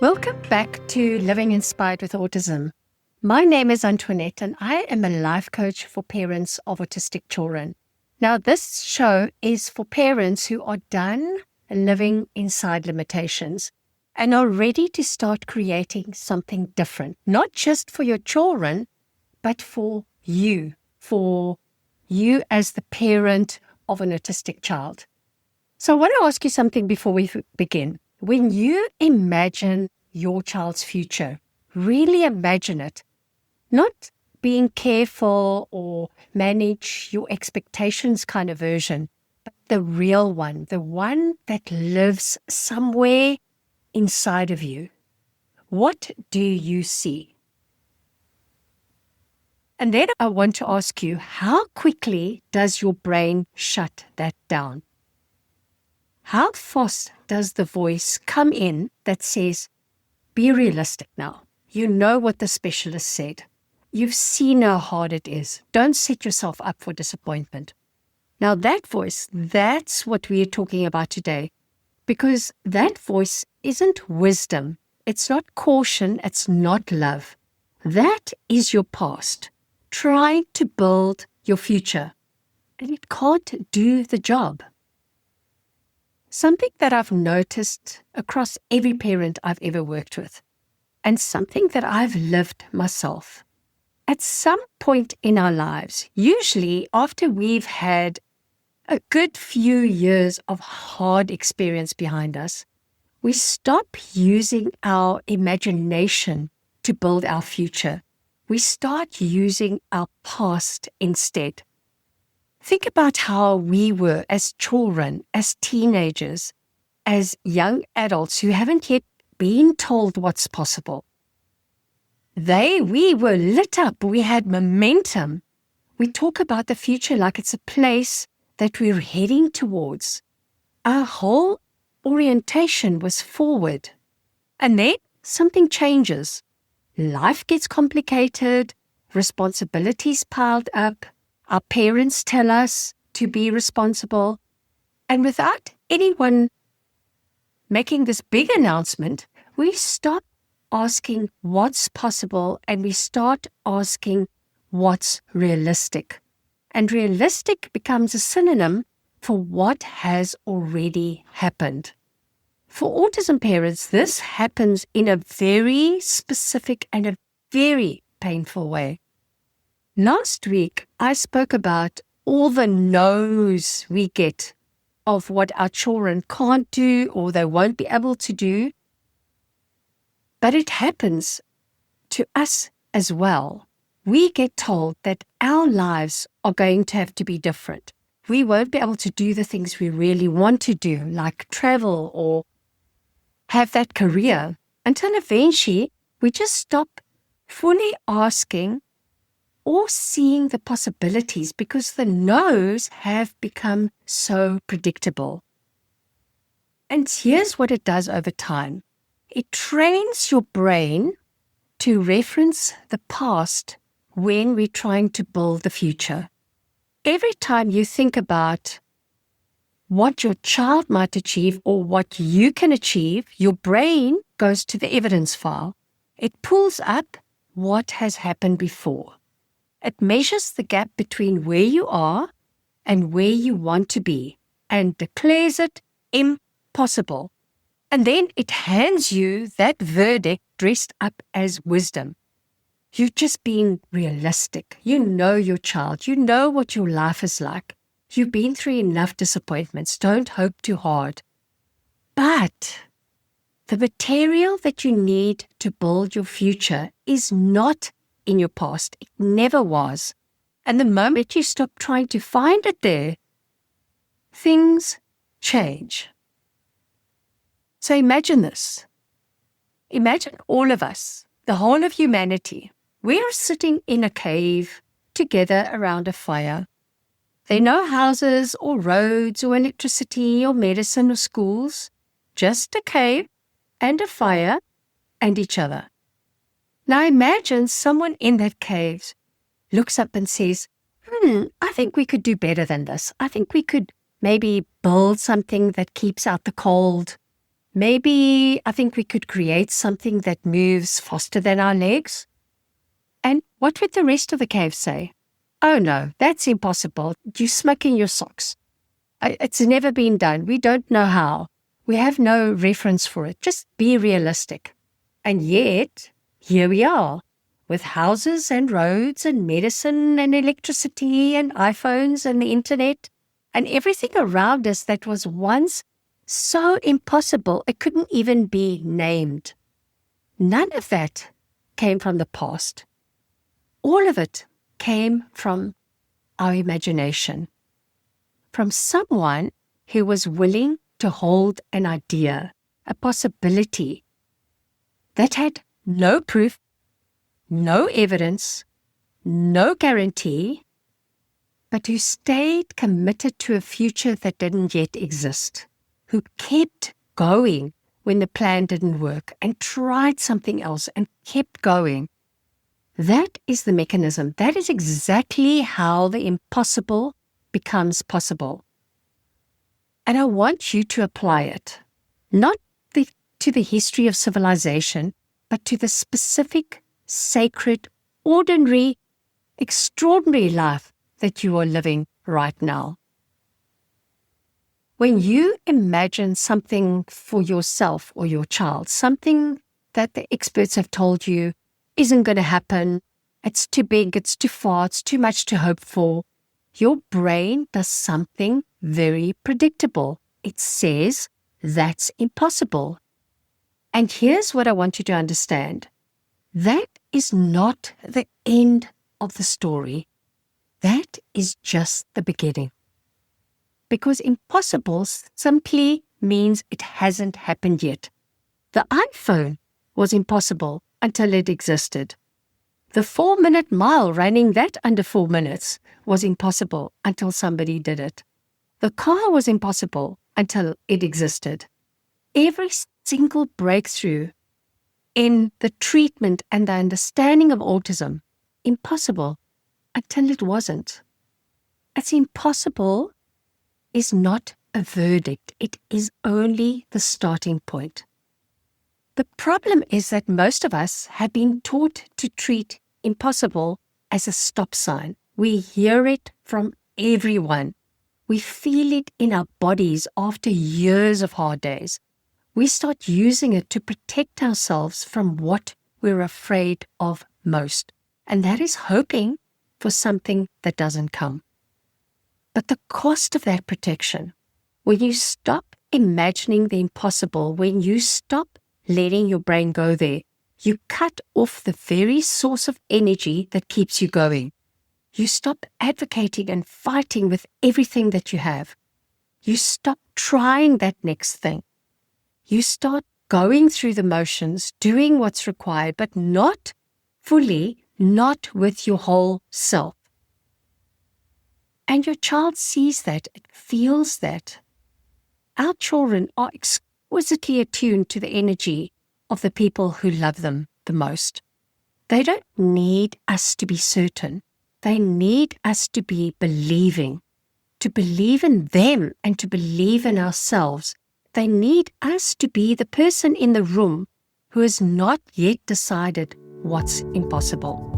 Welcome back to Living Inspired with Autism. My name is Antoinette and I am a life coach for parents of autistic children. Now, this show is for parents who are done living inside limitations and are ready to start creating something different, not just for your children, but for you as the parent of an autistic child. So I want to ask you something before we begin. When you imagine your child's future, really imagine it, not being careful or manage your expectations kind of version, but the real one, the one that lives somewhere inside of you. What do you see? And then I want to ask you, how quickly does your brain shut that down? How fast does the voice come in that says, be realistic now? You know what the specialist said. You've seen how hard it is. Don't set yourself up for disappointment. Now that voice, that's what we are talking about today, because that voice isn't wisdom. It's not caution. It's not love. That is your past, trying to build your future, and it can't do the job. Something that I've noticed across every parent I've ever worked with, and something that I've lived myself. At some point in our lives, usually after we've had a good few years of hard experience behind us, we stop using our imagination to build our future. We start using our past instead. Think about how we were as children, as teenagers, as young adults who haven't yet been told what's possible. We were lit up. We had momentum. We talk about the future like it's a place that we're heading towards. Our whole orientation was forward. And then something changes. Life gets complicated. Responsibilities piled up. Our parents tell us to be responsible. And without anyone making this big announcement, we stop asking what's possible and we start asking what's realistic. And realistic becomes a synonym for what has already happened. For autism parents, this happens in a very specific and a very painful way. Last week, I spoke about all the no's we get of what our children can't do or they won't be able to do. But it happens to us as well. We get told that our lives are going to have to be different. We won't be able to do the things we really want to do, like travel or have that career, until eventually we just stop fully asking or seeing the possibilities because the no's have become so predictable. And here's what it does over time. It trains your brain to reference the past when we're trying to build the future. Every time you think about what your child might achieve or what you can achieve, your brain goes to the evidence file. It pulls up what has happened before. It measures the gap between where you are and where you want to be and declares it impossible. And then it hands you that verdict dressed up as wisdom. You're just being realistic. You know your child. You know what your life is like. You've been through enough disappointments. Don't hope too hard. But the material that you need to build your future is not in your past. It never was. And the moment you stop trying to find it there, things change. So imagine this. Imagine all of us, the whole of humanity. We're sitting in a cave together around a fire. There are no houses or roads or electricity or medicine or schools, just a cave and a fire and each other. Now imagine someone in that cave looks up and says, I think we could do better than this. I think we could maybe build something that keeps out the cold. Maybe I think we could create something that moves faster than our legs. And what would the rest of the cave say? Oh no, that's impossible. You smoke in your socks. It's never been done. We don't know how. We have no reference for it. Just be realistic. And yet, here we are, with houses and roads and medicine and electricity and iPhones and the internet and everything around us that was once so impossible it couldn't even be named. None of that came from the past. All of it came from our imagination, from someone who was willing to hold an idea, a possibility that had no proof, no evidence, no guarantee, but who stayed committed to a future that didn't yet exist, who kept going when the plan didn't work and tried something else and kept going. That is the mechanism. That is exactly how the impossible becomes possible. And I want you to apply it, not to the history of civilization, but to the specific, sacred, ordinary, extraordinary life that you are living right now. When you imagine something for yourself or your child, something that the experts have told you isn't going to happen, it's too big, it's too far, it's too much to hope for, your brain does something very predictable. It says, that's impossible. And here's what I want you to understand. That is not the end of the story. That is just the beginning. Because impossible simply means it hasn't happened yet. The iPhone was impossible until it existed. The 4-minute mile, running that under 4 minutes, was impossible until somebody did it. The car was impossible until it existed. Every single breakthrough in the treatment and the understanding of autism, impossible until it wasn't. It's impossible is not a verdict. It is only the starting point. The problem is that most of us have been taught to treat impossible as a stop sign. We hear it from everyone. We feel it in our bodies after years of hard days. We start using it to protect ourselves from what we're afraid of most. And that is hoping for something that doesn't come. But the cost of that protection, when you stop imagining the impossible, when you stop letting your brain go there, you cut off the very source of energy that keeps you going. You stop advocating and fighting with everything that you have. You stop trying that next thing. You start going through the motions, doing what's required, but not fully, not with your whole self. And your child sees that, it feels that. Our children are exquisitely attuned to the energy of the people who love them the most. They don't need us to be certain. They need us to be believing, to believe in them and to believe in ourselves. They need us to be the person in the room who has not yet decided what's impossible.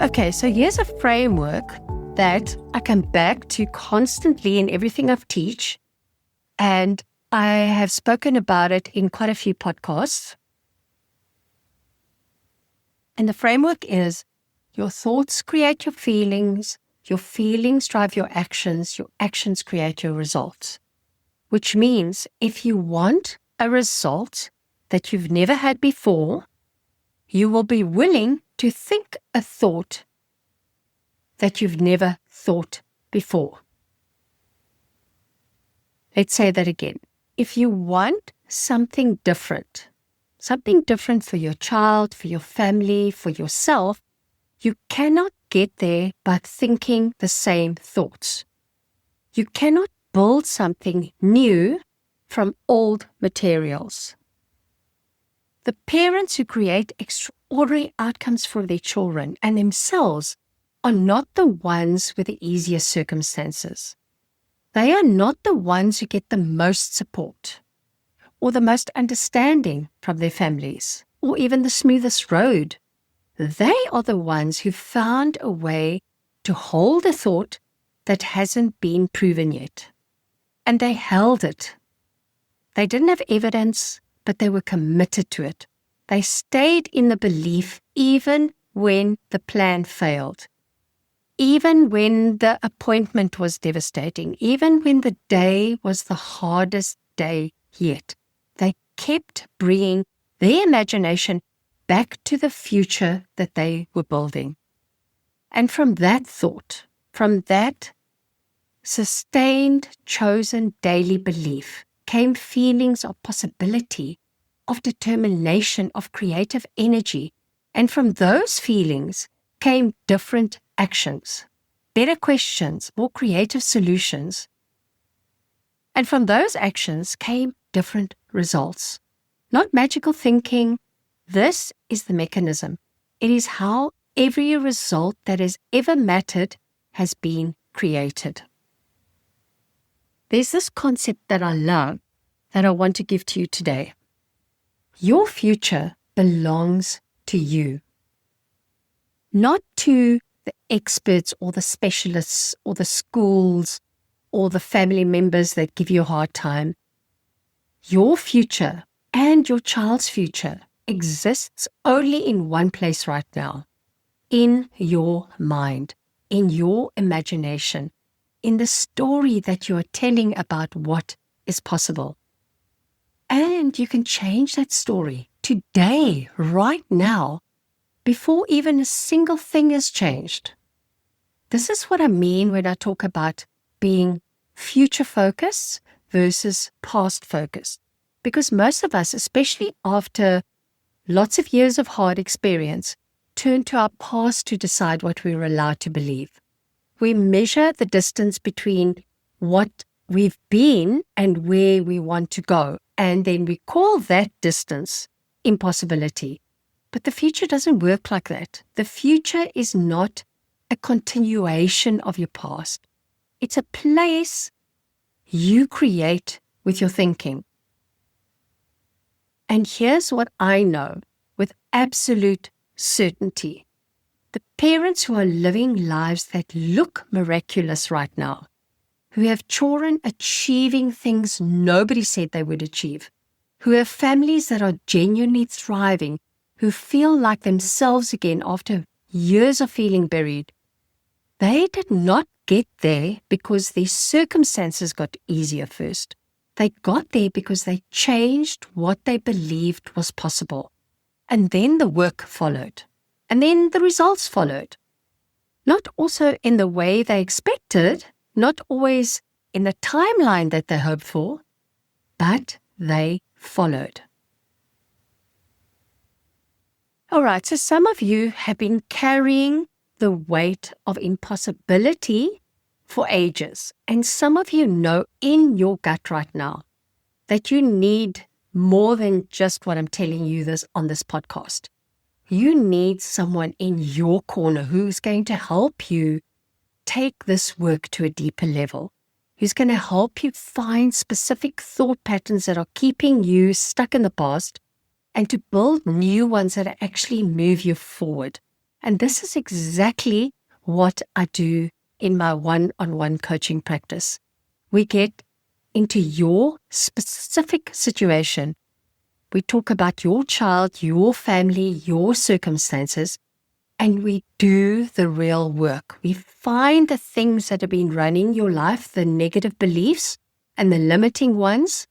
Okay, so here's a framework that I come back to constantly in everything I teach, and I have spoken about it in quite a few podcasts. And the framework is your thoughts create your feelings drive your actions create your results. Which means if you want a result that you've never had before, you will be willing to think a thought that you've never thought before. Let's say that again. If you want something different for your child, for your family, for yourself, you cannot get there by thinking the same thoughts. You cannot build something new from old materials. The parents who create extraordinary outcomes for their children and themselves are not the ones with the easiest circumstances. They are not the ones who get the most support or the most understanding from their families or even the smoothest road. They are the ones who found a way to hold a thought that hasn't been proven yet. And they held it. They didn't have evidence, but they were committed to it. They stayed in the belief even when the plan failed, even when the appointment was devastating, even when the day was the hardest day yet. They kept bringing their imagination back to the future that they were building. And from that thought, from that sustained, chosen daily belief, came feelings of possibility, of determination, of creative energy. And from those feelings came different actions, better questions, more creative solutions. And from those actions came different results. Not magical thinking. This is the mechanism. It is how every result that has ever mattered has been created. There's this concept that I love that I want to give to you today. Your future belongs to you, not to the experts or the specialists or the schools or the family members that give you a hard time. Your future and your child's future exists only in one place right now, in your mind, in your imagination, in the story that you are telling about what is possible. And you can change that story today, right now, before even a single thing has changed. This is what I mean when I talk about being future-focused versus past-focused. Because most of us, especially after lots of years of hard experience, turn to our past to decide what we're allowed to believe. We measure the distance between what we've been and where we want to go, and then we call that distance impossibility. But the future doesn't work like that. The future is not a continuation of your past. It's a place you create with your thinking. And here's what I know with absolute certainty. The parents who are living lives that look miraculous right now, who have children achieving things nobody said they would achieve, who have families that are genuinely thriving, who feel like themselves again after years of feeling buried, they did not get there because their circumstances got easier first. They got there because they changed what they believed was possible. And then the work followed. And then the results followed. Not also in the way they expected, not always in the timeline that they hoped for, but they followed. All right, so some of you have been carrying the weight of impossibility for ages. And some of you know in your gut right now that you need more than just what I'm telling you this on this podcast. You need someone in your corner who's going to help you take this work to a deeper level, who's going to help you find specific thought patterns that are keeping you stuck in the past and to build new ones that actually move you forward. And this is exactly what I do in my one-on-one coaching practice. We get into your specific situation. We talk about your child, your family, your circumstances, and we do the real work. We find the things that have been running your life, the negative beliefs and the limiting ones,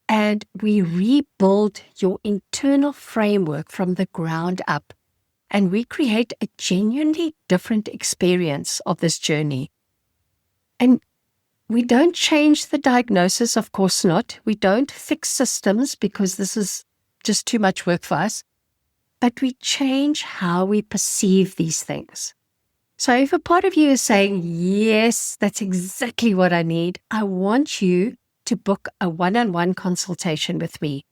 and we rebuild your internal framework from the ground up. And we create a genuinely different experience of this journey. And we don't change the diagnosis, of course not. We don't fix systems because this is just too much work for us. But we change how we perceive these things. So if a part of you is saying, yes, that's exactly what I need, I want you to book a one-on-one consultation with me.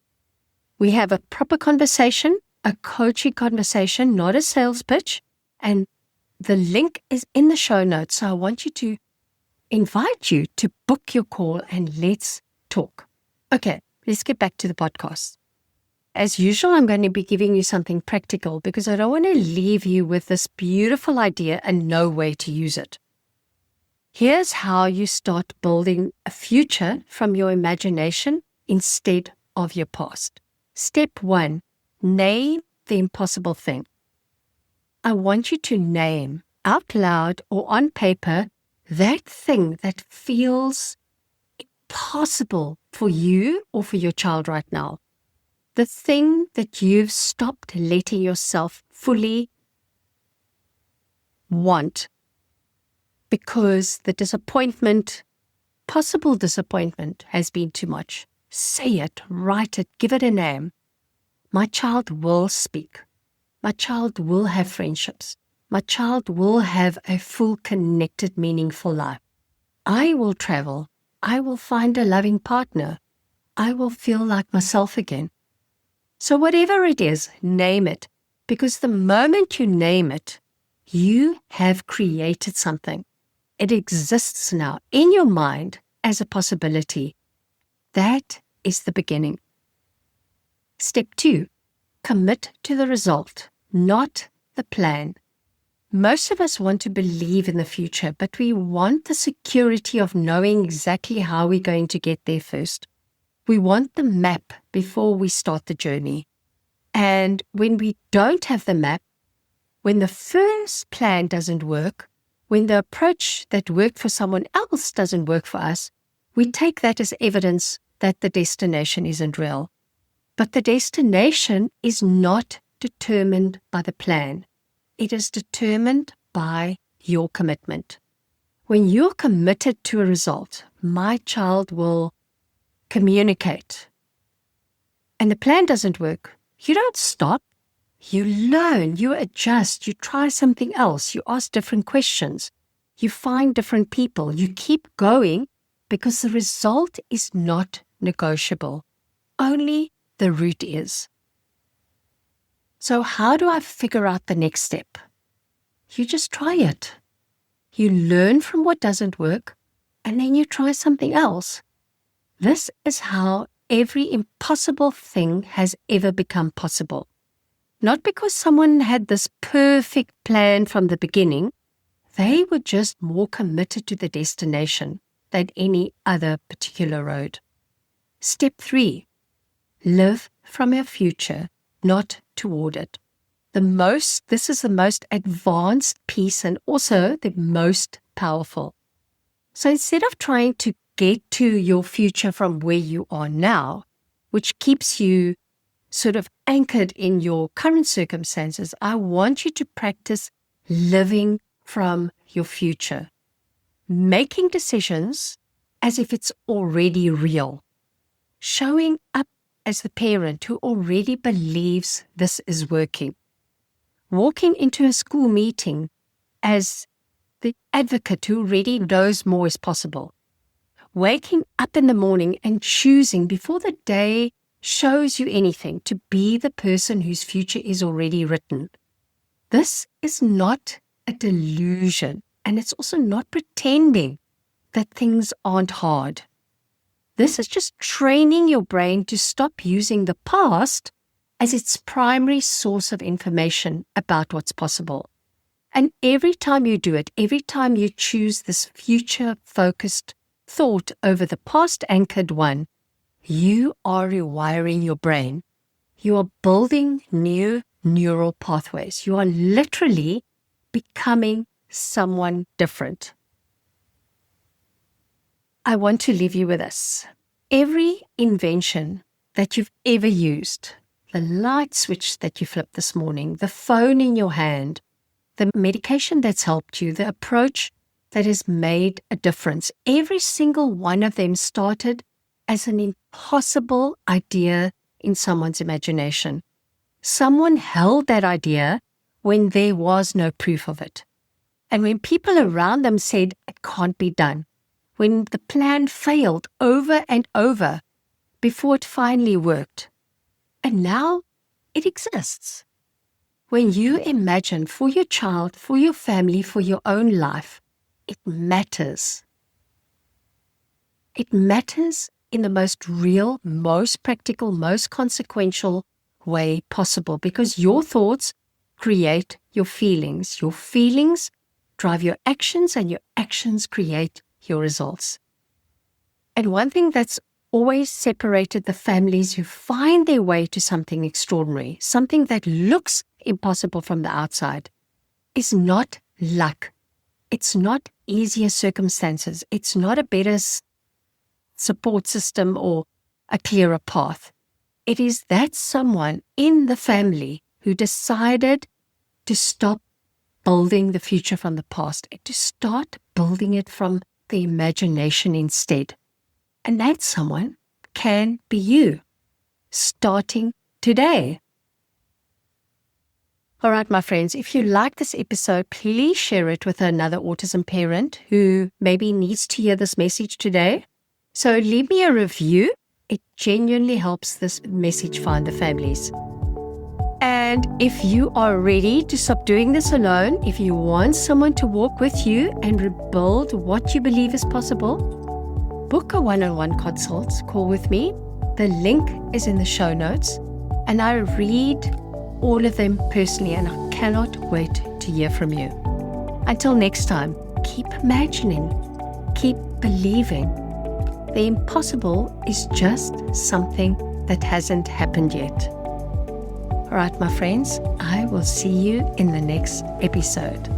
We have a proper conversation, a coaching conversation, not a sales pitch. And The link is in the show notes, so I want to invite you to book your call and let's talk. Okay, let's get back to the podcast. As usual, I'm going to be giving you something practical because I don't want to leave you with this beautiful idea and no way to use it. Here's how you start building a future from your imagination instead of your past. Step 1, name the impossible thing. I want you to name out loud or on paper that thing that feels impossible for you or for your child right now. The thing that you've stopped letting yourself fully want because the possible disappointment has been too much. Say it, write it, give it a name. My child will speak. My child will have friendships. My child will have a full, connected, meaningful life. I will travel. I will find a loving partner. I will feel like myself again. So whatever it is, name it. Because the moment you name it, you have created something. It exists now in your mind as a possibility. That is the beginning. Step 2, commit to the result, not the plan. Most of us want to believe in the future, but we want the security of knowing exactly how we're going to get there first. We want the map before we start the journey. And when we don't have the map, when the first plan doesn't work, when the approach that worked for someone else doesn't work for us, we take that as evidence that the destination isn't real. But the destination is not determined by the plan. It is determined by your commitment. When you're committed to a result, my child will communicate. And the plan doesn't work. You don't stop. You learn, you adjust, you try something else, you ask different questions, you find different people, you keep going because the result is not negotiable. Only the route is. So how do I figure out the next step? You just try it. You learn from what doesn't work, and then you try something else. This is how every impossible thing has ever become possible. Not because someone had this perfect plan from the beginning, they were just more committed to the destination than any other particular road. Step 3, live from your future, not toward it. This is the most advanced piece and also the most powerful. So instead of trying to get to your future from where you are now, which keeps you sort of anchored in your current circumstances, I want you to practice living from your future, making decisions as if it's already real, showing up as the parent who already believes this is working, walking into a school meeting as the advocate who already knows more is possible, waking up in the morning and choosing before the day shows you anything to be the person whose future is already written. This is not a delusion, and it's also not pretending that things aren't hard. This is just training your brain to stop using the past as its primary source of information about what's possible. And every time you do it, every time you choose this future-focused thought over the past-anchored one, you are rewiring your brain. You are building new neural pathways. You are literally becoming someone different. I want to leave you with this. Every invention that you've ever used, the light switch that you flipped this morning, the phone in your hand, the medication that's helped you, the approach that has made a difference, every single one of them started as an impossible idea in someone's imagination. Someone held that idea when there was no proof of it. And when people around them said it can't be done, when the plan failed over and over before it finally worked, and now it exists. when you imagine for your child, for your family, for your own life, it matters. It matters in the most real, most practical, most consequential way possible, because your thoughts create your feelings. Your feelings drive your actions, and your actions create your results. And one thing that's always separated the families who find their way to something extraordinary, something that looks impossible from the outside, is not luck. It's not easier circumstances. It's not a better support system or a clearer path. It is that someone in the family who decided to stop building the future from the past and to start building it from the imagination instead. And that someone can be you, starting today. All right, my friends, if you like this episode, please share it with another autism parent who maybe needs to hear this message today. So leave me a review. It genuinely helps this message find the families. And if you are ready to stop doing this alone, if you want someone to walk with you and rebuild what you believe is possible, book a one-on-one consult call with me. The link is in the show notes, and I read all of them personally, and I cannot wait to hear from you. Until next time, keep imagining, keep believing. The impossible is just something that hasn't happened yet. All right, my friends, I will see you in the next episode.